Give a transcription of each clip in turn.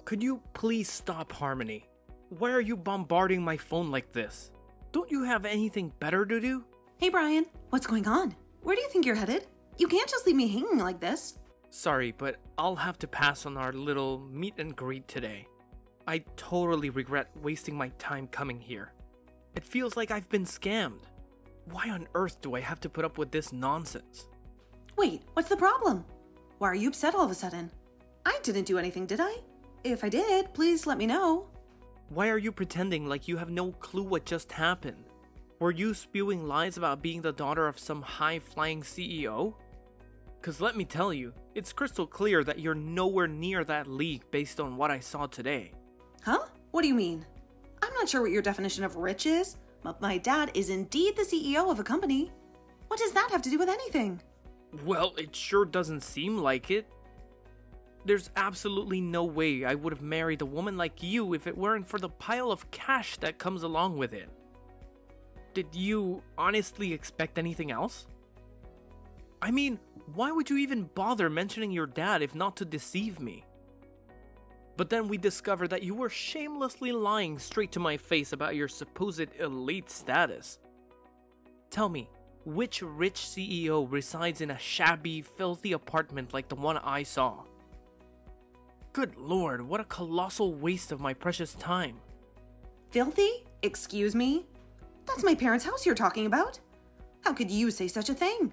Could you please stop, Harmony? Why are you bombarding my phone like this? Don't you have anything better to do? Hey Brian, what's going on? Where do you think you're headed? You can't just leave me hanging like this. Sorry, but I'll have to pass on our little meet and greet today. I totally regret wasting my time coming here. It feels like I've been scammed. Why on earth do I have to put up with this nonsense? Wait, what's the problem? Why are you upset all of a sudden? I didn't do anything, did I? If I did, please let me know. Why are you pretending like you have no clue what just happened? Were you spewing lies about being the daughter of some high-flying CEO? Cause let me tell you, it's crystal clear that you're nowhere near that league based on what I saw today. Huh? What do you mean? I'm not sure what your definition of rich is, but my dad is indeed the CEO of a company. What does that have to do with anything? Well, it sure doesn't seem like it. There's absolutely no way I would have married a woman like you if it weren't for the pile of cash that comes along with it. Did you honestly expect anything else? I mean, why would you even bother mentioning your dad if not to deceive me? But then we discovered that you were shamelessly lying straight to my face about your supposed elite status. Tell me, which rich CEO resides in a shabby, filthy apartment like the one I saw? Good lord, what a colossal waste of my precious time. Filthy? Excuse me? That's my parents' house you're talking about. How could you say such a thing?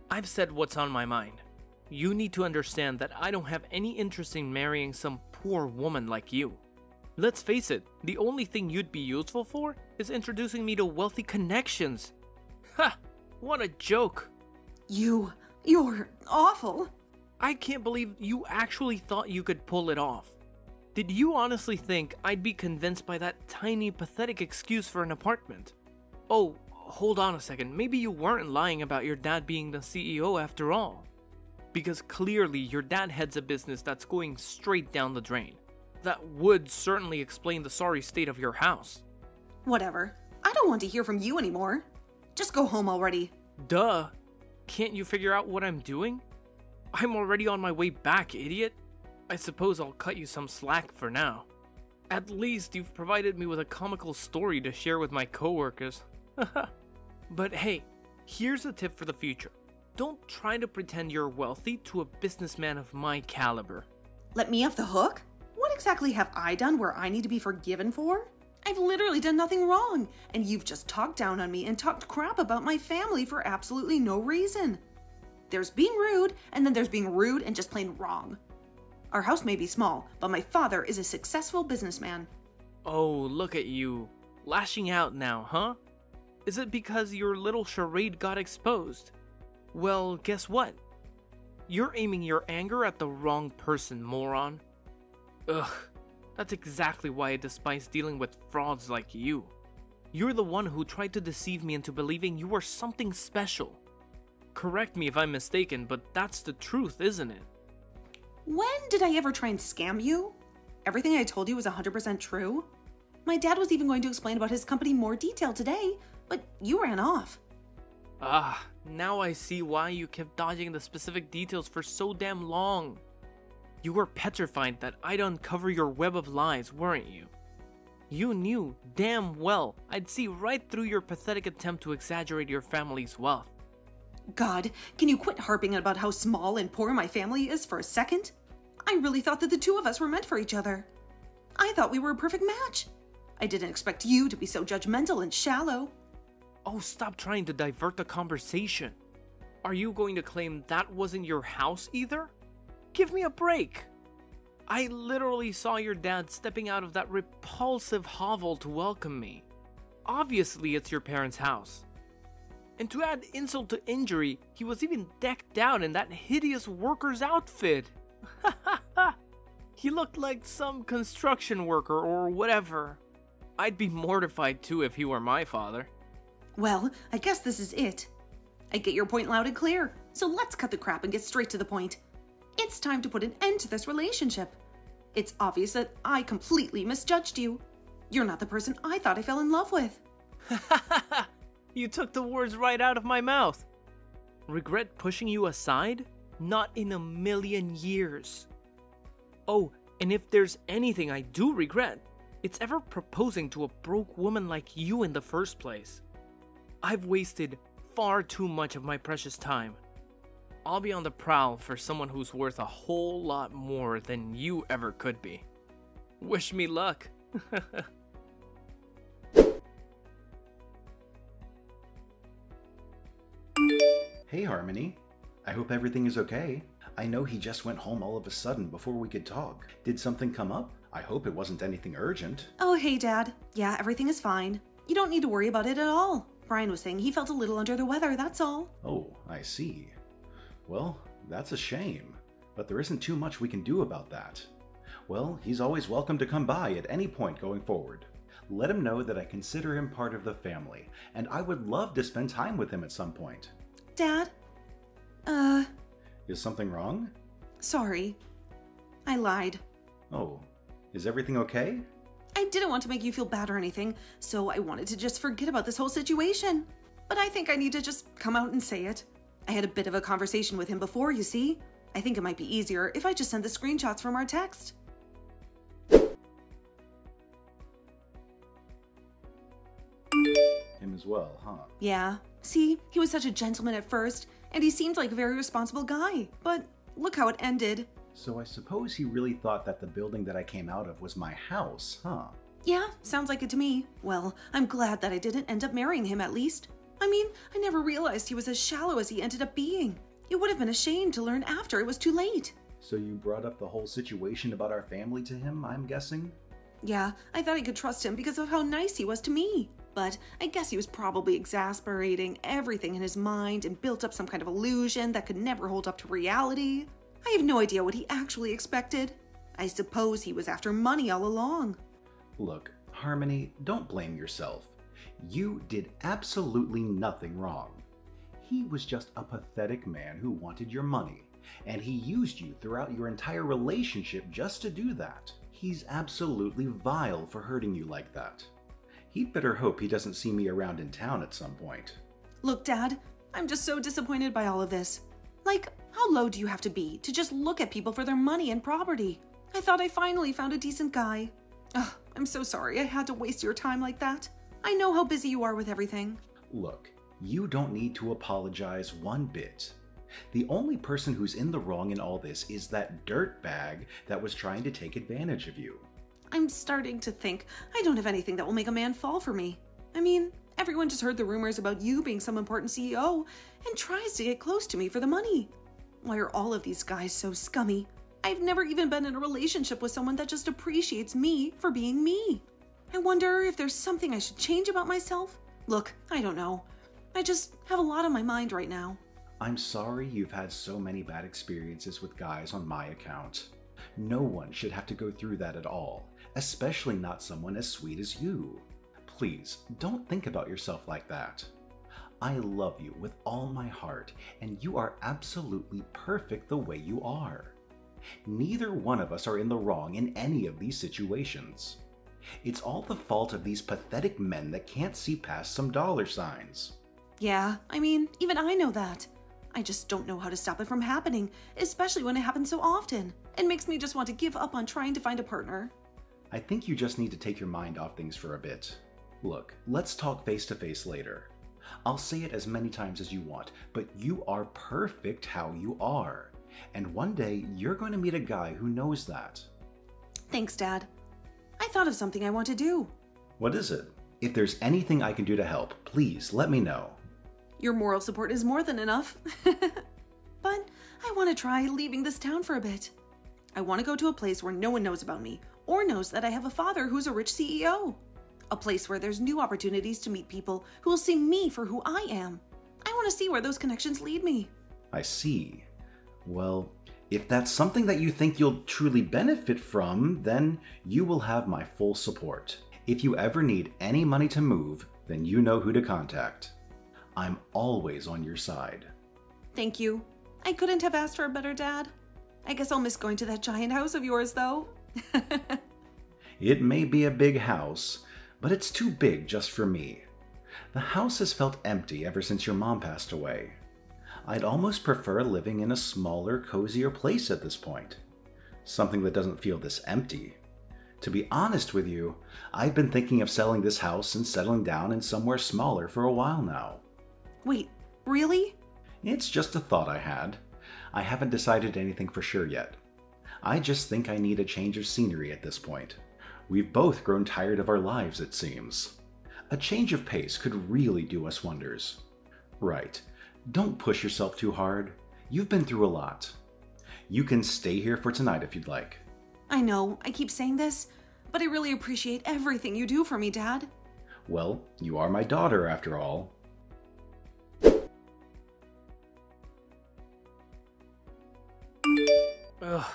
I've said what's on my mind. You need to understand that I don't have any interest in marrying some poor woman like you. Let's face it, the only thing you'd be useful for is introducing me to wealthy connections. Ha! What a joke! You're awful. I can't believe you actually thought you could pull it off. Did you honestly think I'd be convinced by that tiny, pathetic excuse for an apartment? Oh, hold on a second, maybe you weren't lying about your dad being the CEO after all. Because clearly your dad heads a business that's going straight down the drain. That would certainly explain the sorry state of your house. Whatever. I don't want to hear from you anymore. Just go home already. Duh. Can't you figure out what I'm doing? I'm already on my way back, idiot. I suppose I'll cut you some slack for now. At least you've provided me with a comical story to share with my coworkers. But hey, here's a tip for the future. Don't try to pretend you're wealthy to a businessman of my caliber. Let me off the hook? What exactly have I done where I need to be forgiven for? I've literally done nothing wrong, and you've just talked down on me and talked crap about my family for absolutely no reason. There's being rude, and then there's being rude and just plain wrong. Our house may be small, but my father is a successful businessman. Oh, look at you. Lashing out now, huh? Is it because your little charade got exposed? Well, guess what? You're aiming your anger at the wrong person, moron. Ugh, that's exactly why I despise dealing with frauds like you. You're the one who tried to deceive me into believing you were something special. Correct me if I'm mistaken, but that's the truth, isn't it? When did I ever try and scam you? Everything I told you was 100% true. My dad was even going to explain about his company in more detail today, but you ran off. Ah, now I see why you kept dodging the specific details for so damn long. You were petrified that I'd uncover your web of lies, weren't you? You knew damn well I'd see right through your pathetic attempt to exaggerate your family's wealth. God, can you quit harping about how small and poor my family is for a second? I really thought that the two of us were meant for each other. I thought we were a perfect match. I didn't expect you to be so judgmental and shallow. Oh, stop trying to divert the conversation. Are you going to claim that wasn't your house either? Give me a break. I literally saw your dad stepping out of that repulsive hovel to welcome me. Obviously, it's your parents' house. And to add insult to injury, he was even decked out in that hideous worker's outfit. He looked like some construction worker or whatever. I'd be mortified too if he were my father. Well, I guess this is it. I get your point loud and clear, so let's cut the crap and get straight to the point. It's time to put an end to this relationship. It's obvious that I completely misjudged you. You're not the person I thought I fell in love with. You took the words right out of my mouth. Regret pushing you aside? Not in a million years. Oh, And if there's anything I do regret, it's ever proposing to a broke woman like you in the first place. I've wasted far too much of my precious time. I'll be on the prowl for someone who's worth a whole lot more than you ever could be. Wish me luck. Hey Harmony, I hope everything is okay. I know he just went home all of a sudden before we could talk. Did something come up? I hope it wasn't anything urgent. Oh, hey, Dad. Yeah, everything is fine. You don't need to worry about it at all. Brian was saying he felt a little under the weather, that's all. Oh, I see. Well, that's a shame, but there isn't too much we can do about that. Well, he's always welcome to come by at any point going forward. Let him know that I consider him part of the family, and I would love to spend time with him at some point. Dad? Is something wrong? Sorry. I lied. Oh, is everything okay? I didn't want to make you feel bad or anything, so I wanted to just forget about this whole situation. But I think I need to just come out and say it. I had a bit of a conversation with him before, you see. I think it might be easier if I just send the screenshots from our text. Him as well, huh? Yeah. See, he was such a gentleman at first, and he seemed like a very responsible guy. But look how it ended. So I suppose he really thought that the building that I came out of was my house, huh? Yeah, sounds like it to me. Well, I'm glad that I didn't end up marrying him at least. I mean, I never realized he was as shallow as he ended up being. It would have been a shame to learn after it was too late. So you brought up the whole situation about our family to him, I'm guessing? Yeah, I thought I could trust him because of how nice he was to me. But I guess he was probably exasperating everything in his mind and built up some kind of illusion that could never hold up to reality. I have no idea what he actually expected. I suppose he was after money all along. Look, Harmony, don't blame yourself. You did absolutely nothing wrong. He was just a pathetic man who wanted your money, and he used you throughout your entire relationship just to do that. He's absolutely vile for hurting you like that. He'd better hope he doesn't see me around in town at some point. Look, Dad, I'm just so disappointed by all of this. Like, how low do you have to be to just look at people for their money and property? I thought I finally found a decent guy. Ugh, I'm so sorry I had to waste your time like that. I know how busy you are with everything. Look, you don't need to apologize one bit. The only person who's in the wrong in all this is that dirtbag that was trying to take advantage of you. I'm starting to think I don't have anything that will make a man fall for me. I mean, everyone just heard the rumors about you being some important CEO and tries to get close to me for the money. Why are all of these guys so scummy? I've never even been in a relationship with someone that just appreciates me for being me. I wonder if there's something I should change about myself. Look, I don't know. I just have a lot on my mind right now. I'm sorry you've had so many bad experiences with guys on my account. No one should have to go through that at all, especially not someone as sweet as you. Please, don't think about yourself like that. I love you with all my heart, and you are absolutely perfect the way you are. Neither one of us are in the wrong in any of these situations. It's all the fault of these pathetic men that can't see past some dollar signs. Yeah, I mean, even I know that. I just don't know how to stop it from happening, especially when it happens so often. It makes me just want to give up on trying to find a partner. I think you just need to take your mind off things for a bit. Look, let's talk face to face later. I'll say it as many times as you want, but you are perfect how you are. And one day, you're going to meet a guy who knows that. Thanks, Dad. I thought of something I want to do. What is it? If there's anything I can do to help, please let me know. Your moral support is more than enough. But I want to try leaving this town for a bit. I want to go to a place where no one knows about me, or knows that I have a father who's a rich CEO. A place where there's new opportunities to meet people who will see me for who I am. I want to see where those connections lead me. I see. Well, if that's something that you think you'll truly benefit from, then you will have my full support. If you ever need any money to move, then you know who to contact. I'm always on your side. Thank you. I couldn't have asked for a better dad. I guess I'll miss going to that giant house of yours, though. It may be a big house, but it's too big just for me. The house has felt empty ever since your mom passed away. I'd almost prefer living in a smaller, cozier place at this point. Something that doesn't feel this empty. To be honest with you, I've been thinking of selling this house and settling down in somewhere smaller for a while now. Wait, really? It's just a thought I had. I haven't decided anything for sure yet. I just think I need a change of scenery at this point. We've both grown tired of our lives, it seems. A change of pace could really do us wonders. Right. Don't push yourself too hard. You've been through a lot. You can stay here for tonight if you'd like. I know, I keep saying this, but I really appreciate everything you do for me, Dad. Well, you are my daughter after all. Ugh,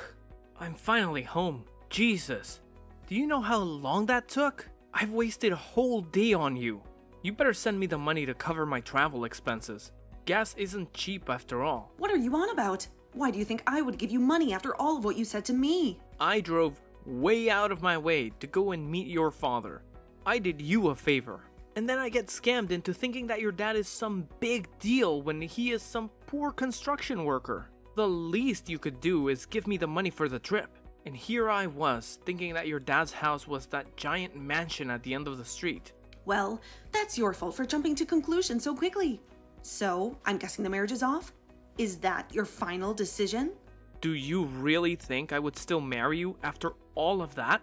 I'm finally home. Jesus. Do you know how long that took? I've wasted a whole day on you. You better send me the money to cover my travel expenses. Gas isn't cheap after all. What are you on about? Why do you think I would give you money after all of what you said to me? I drove way out of my way to go and meet your father. I did you a favor. And then I get scammed into thinking that your dad is some big deal when he is some poor construction worker. The least you could do is give me the money for the trip. And here I was, thinking that your dad's house was that giant mansion at the end of the street. Well, that's your fault for jumping to conclusions so quickly. So, I'm guessing the marriage is off? Is that your final decision? Do you really think I would still marry you after all of that?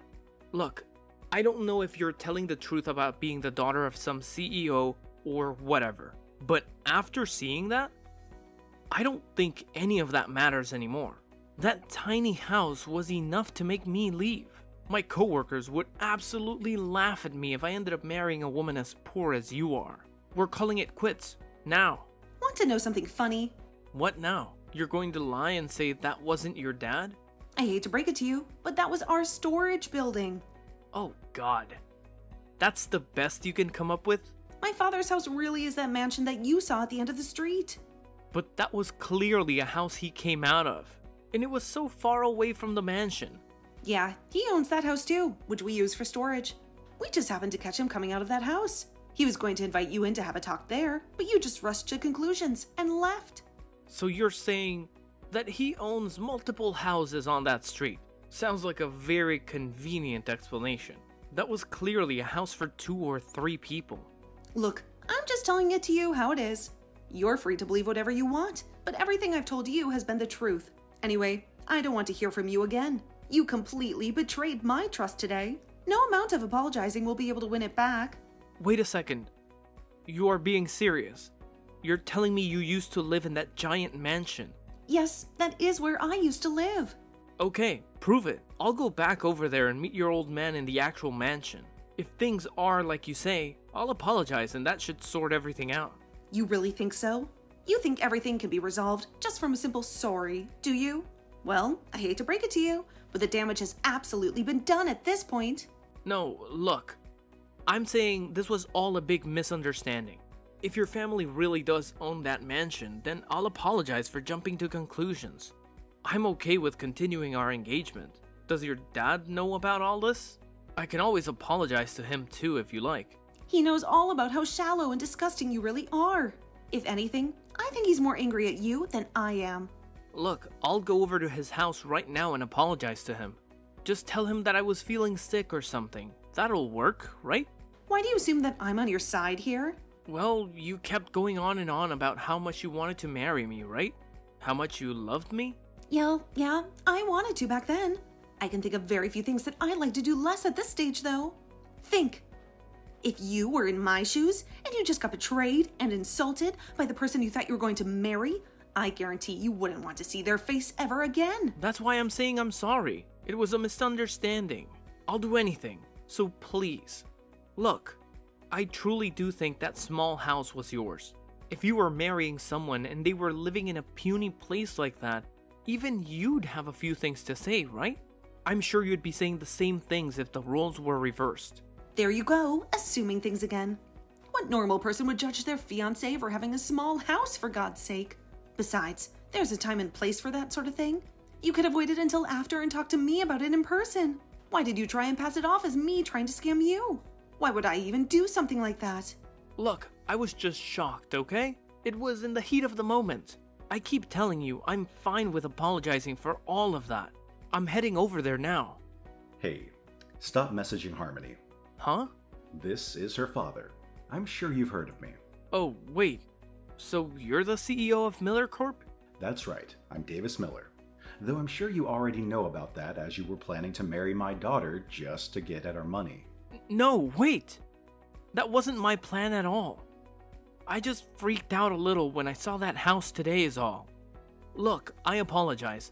Look, I don't know if you're telling the truth about being the daughter of some CEO or whatever, but after seeing that, I don't think any of that matters anymore. That tiny house was enough to make me leave. My coworkers would absolutely laugh at me if I ended up marrying a woman as poor as you are. We're calling it quits. Now. Want to know something funny? What now? You're going to lie and say that wasn't your dad? I hate to break it to you, but that was our storage building. Oh God. That's the best you can come up with? My father's house really is that mansion that you saw at the end of the street. But that was clearly a house he came out of. And it was so far away from the mansion. Yeah, he owns that house too, which we use for storage. We just happened to catch him coming out of that house. He was going to invite you in to have a talk there, but you just rushed to conclusions and left. So you're saying that he owns multiple houses on that street? Sounds like a very convenient explanation. That was clearly a house for 2 or 3 people. Look, I'm just telling it to you how it is. You're free to believe whatever you want, but everything I've told you has been the truth. Anyway, I don't want to hear from you again. You completely betrayed my trust today. No amount of apologizing will be able to win it back. Wait a second. You are being serious. You're telling me you used to live in that giant mansion? Yes, that is where I used to live. Okay, prove it. I'll go back over there and meet your old man in the actual mansion. If things are like you say, I'll apologize and that should sort everything out. You really think so? You think everything can be resolved just from a simple sorry, do you? Well, I hate to break it to you, but the damage has absolutely been done at this point. No, look. I'm saying this was all a big misunderstanding. If your family really does own that mansion, then I'll apologize for jumping to conclusions. I'm okay with continuing our engagement. Does your dad know about all this? I can always apologize to him too if you like. He knows all about how shallow and disgusting you really are. If anything, I think he's more angry at you than I am. Look, I'll go over to his house right now and apologize to him. Just tell him that I was feeling sick or something. That'll work, right? Why do you assume that I'm on your side here? Well, you kept going on and on about how much you wanted to marry me, right? How much you loved me? Yeah, I wanted to back then. I can think of very few things that I'd like to do less at this stage, though. Think. If you were in my shoes and you just got betrayed and insulted by the person you thought you were going to marry, I guarantee you wouldn't want to see their face ever again. That's why I'm saying I'm sorry. It was a misunderstanding. I'll do anything. So please. Look, I truly do think that small house was yours. If you were marrying someone and they were living in a puny place like that, even you'd have a few things to say, right? I'm sure you'd be saying the same things if the roles were reversed. There you go, assuming things again. What normal person would judge their fiancé for having a small house, for God's sake? Besides, there's a time and place for that sort of thing. You could have waited until after and talked to me about it in person. Why did you try and pass it off as me trying to scam you? Why would I even do something like that? Look, I was just shocked, okay? It was in the heat of the moment. I keep telling you, I'm fine with apologizing for all of that. I'm heading over there now. Hey, stop messaging Harmony. Huh? This is her father. I'm sure you've heard of me. Oh, wait. So you're the CEO of Miller Corp? That's right, I'm Davis Miller. Though I'm sure you already know about that as you were planning to marry my daughter just to get at our money. No, wait! That wasn't my plan at all. I just freaked out a little when I saw that house today is all. Look, I apologize,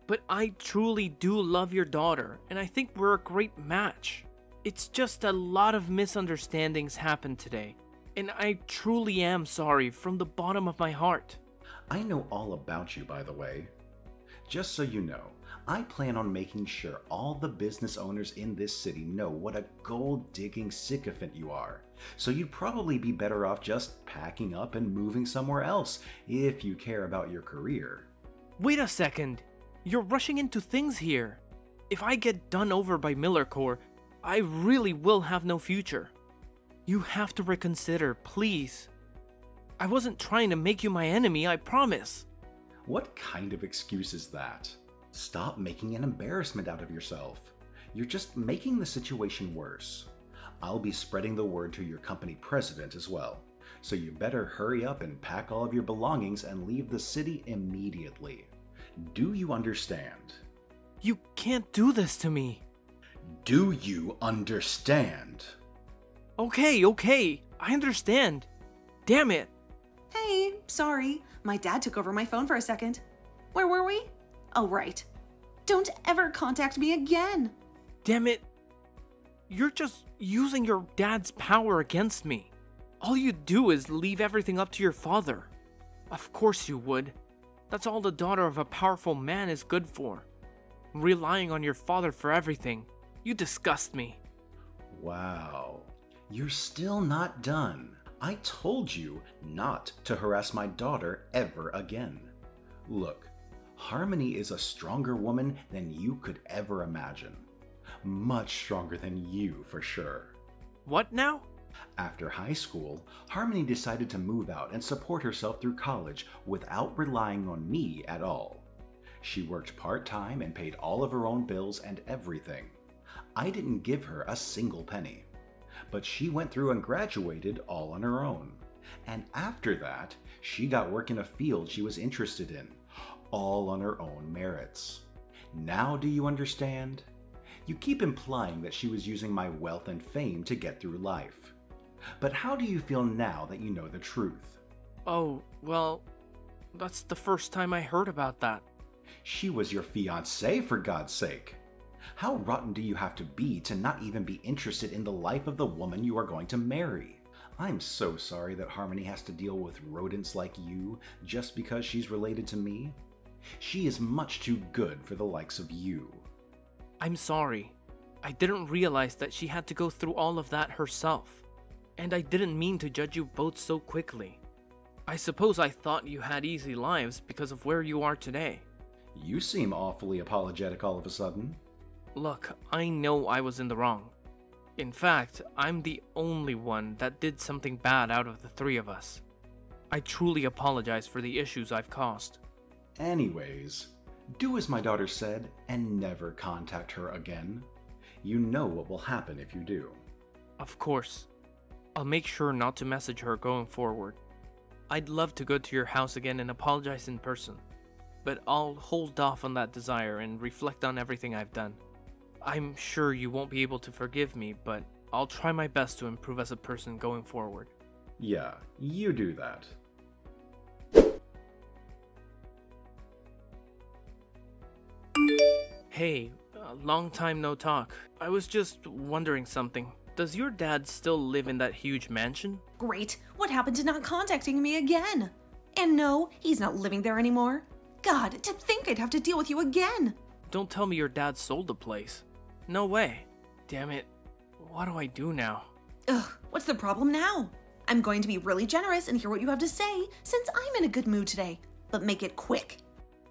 but I truly do love your daughter, and I think we're a great match. It's just a lot of misunderstandings happened today, and I truly am sorry from the bottom of my heart. I know all about you, by the way. Just so you know, I plan on making sure all the business owners in this city know what a gold-digging sycophant you are. So you'd probably be better off just packing up and moving somewhere else if you care about your career. Wait a second. You're rushing into things here. If I get done over by Miller Corp, I really will have no future. You have to reconsider, please. I wasn't trying to make you my enemy, I promise. What kind of excuse is that? Stop making an embarrassment out of yourself. You're just making the situation worse. I'll be spreading the word to your company president as well. So you better hurry up and pack all of your belongings and leave the city immediately. Do you understand? You can't do this to me. Do you understand? Okay, I understand. Damn it. Hey, sorry. My dad took over my phone for a second. Where were we? Oh, right. Don't ever contact me again. Damn it. You're just using your dad's power against me. All you do is leave everything up to your father. Of course you would. That's all the daughter of a powerful man is good for. Relying on your father for everything. You disgust me. Wow. You're still not done. I told you not to harass my daughter ever again. Look, Harmony is a stronger woman than you could ever imagine. Much stronger than you, for sure. What now? After high school, Harmony decided to move out and support herself through college without relying on me at all. She worked part-time and paid all of her own bills and everything. I didn't give her a single penny. But she went through and graduated all on her own. And after that, she got work in a field she was interested in, all on her own merits. Now do you understand? You keep implying that she was using my wealth and fame to get through life. But how do you feel now that you know the truth? Oh, well, that's the first time I heard about that. She was your fiancé, for God's sake. How rotten do you have to be to not even be interested in the life of the woman you are going to marry? I'm so sorry that Harmony has to deal with rodents like you just because she's related to me. She is much too good for the likes of you. I'm sorry. I didn't realize that she had to go through all of that herself. And I didn't mean to judge you both so quickly. I suppose I thought you had easy lives because of where you are today. You seem awfully apologetic all of a sudden. Look, I know I was in the wrong. In fact, I'm the only one that did something bad out of the three of us. I truly apologize for the issues I've caused. Anyways, do as my daughter said and never contact her again. You know what will happen if you do. Of course. I'll make sure not to message her going forward. I'd love to go to your house again and apologize in person, but I'll hold off on that desire and reflect on everything I've done. I'm sure you won't be able to forgive me, but I'll try my best to improve as a person going forward. Yeah, you do that. Hey, long time no talk. I was just wondering something. Does your dad still live in that huge mansion? Great. What happened to not contacting me again? And no, he's not living there anymore. God, to think I'd have to deal with you again. Don't tell me your dad sold the place. No way. Damn it. What do I do now? Ugh, what's the problem now? I'm going to be really generous and hear what you have to say since I'm in a good mood today, but make it quick.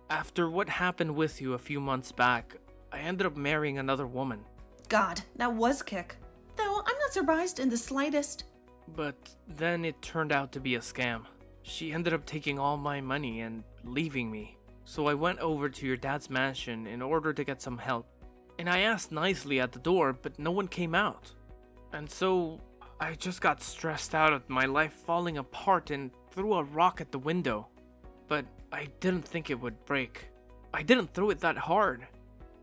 After what happened with you a few months back, I ended up marrying another woman. God, that was kick. Though I'm not surprised in the slightest. But then it turned out to be a scam. She ended up taking all my money and leaving me. So I went over to your dad's mansion in order to get some help. And I asked nicely at the door, but no one came out. And so I just got stressed out at my life falling apart and threw a rock at the window. But I didn't think it would break. I didn't throw it that hard.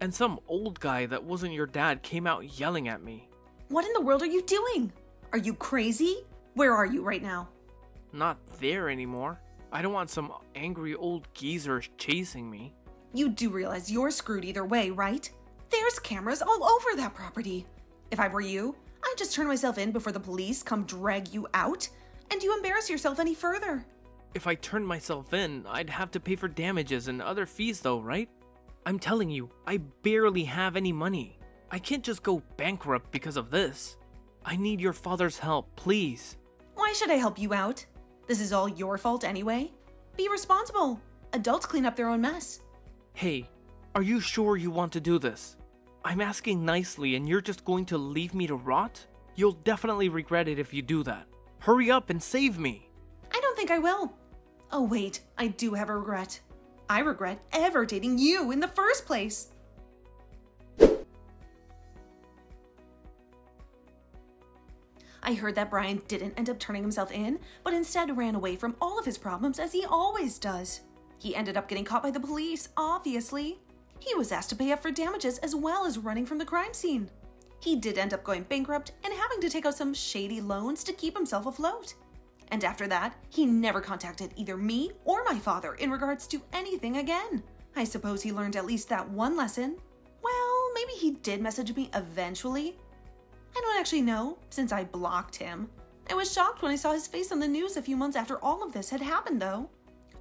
And some old guy that wasn't your dad came out yelling at me. What in the world are you doing? Are you crazy? Where are you right now? Not there anymore. I don't want some angry old geezer chasing me. You do realize you're screwed either way, right? There's cameras all over that property. If I were you, I'd just turn myself in before the police come drag you out, and you embarrass yourself any further. If I turned myself in, I'd have to pay for damages and other fees though, right? I'm telling you, I barely have any money. I can't just go bankrupt because of this. I need your father's help, please. Why should I help you out? This is all your fault anyway. Be responsible. Adults clean up their own mess. Hey, are you sure you want to do this? I'm asking nicely and you're just going to leave me to rot? You'll definitely regret it if you do that. Hurry up and save me. I don't think I will. Oh wait, I do have a regret. I regret ever dating you in the first place. I heard that Brian didn't end up turning himself in, but instead ran away from all of his problems as he always does. He ended up getting caught by the police, obviously. He was asked to pay up for damages as well as running from the crime scene. He did end up going bankrupt and having to take out some shady loans to keep himself afloat. And after that, he never contacted either me or my father in regards to anything again. I suppose he learned at least that one lesson. Well, maybe he did message me eventually. I don't actually know, since I blocked him. I was shocked when I saw his face on the news a few months after all of this had happened, though.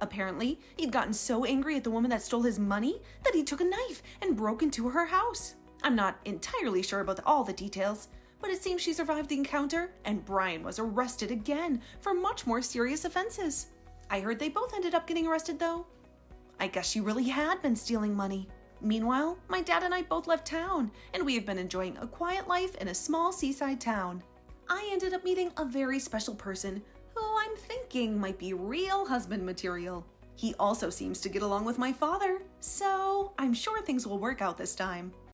Apparently, he'd gotten so angry at the woman that stole his money that he took a knife and broke into her house. I'm not entirely sure about all the details, but it seems she survived the encounter, and Brian was arrested again for much more serious offenses. I heard they both ended up getting arrested, though. I guess she really had been stealing money. Meanwhile, my dad and I both left town, and we have been enjoying a quiet life in a small seaside town. I ended up meeting a very special person who I'm thinking might be real husband material. He also seems to get along with my father, so I'm sure things will work out this time.